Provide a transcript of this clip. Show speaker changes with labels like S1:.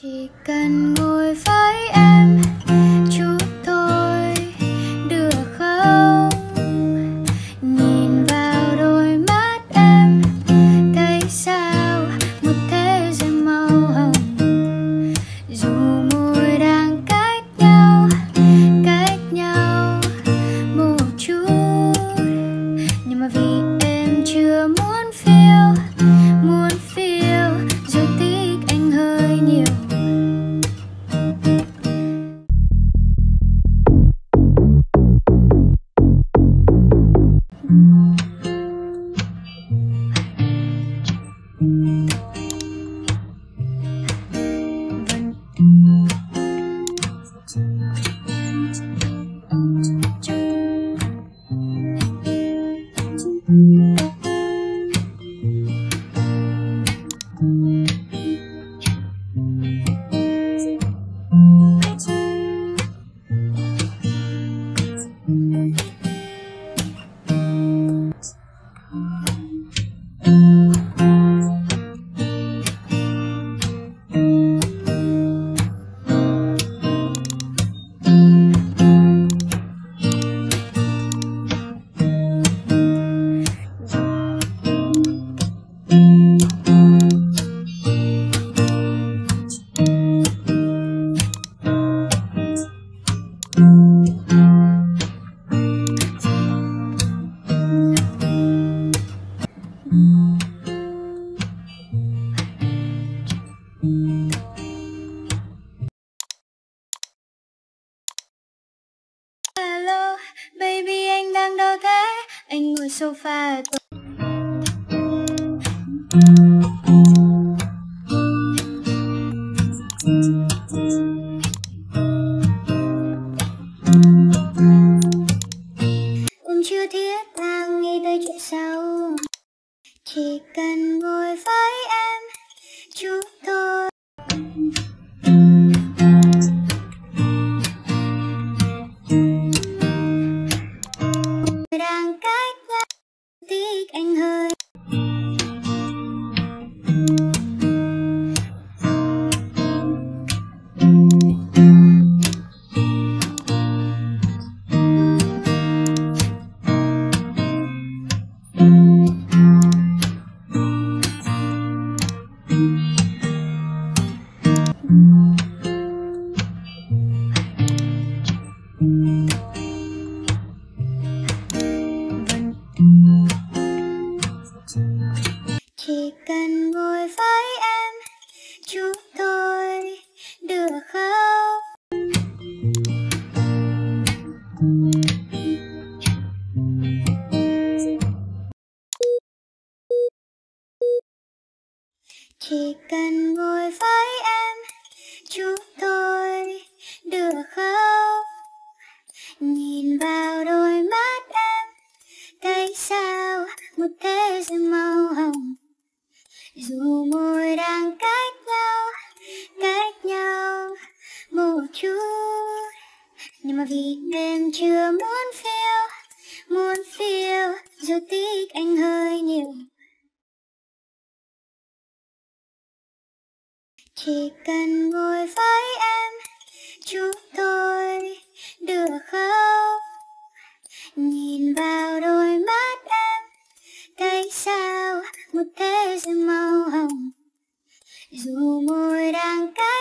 S1: Chỉ cần ngồi với em chút thôi được không? Nhìn vào đôi mắt em thấy sao một thế giới màu hồng. Dù môi đang cách nhau một chút, nhưng mà vì em chưa muốn phiêu rồi thích anh hơi nhiều. Hello, baby anh đang đâu thế? Anh ngồi sofa chưa thiết tha nghĩ tới chuyện sau. Chỉ cần ngồi với em chút thôi. Đang cách nhau thích anh hơi. Chỉ cần ngồi với em chút thôi được không? Chỉ cần ngồi với em chút thôi được không? Nhìn vào đôi mắt em thấy sao một thế giới màu hồng. Dù môi đang cách nhau một chút, nhưng mà vì em chưa muốn phiêu rồi thích anh hơi nhiều. Chỉ cần ngồi với em chút thôi được không? Nhìn vào đôi mắt em thấy sao một thế giới màu hồng. Dù môi đang cách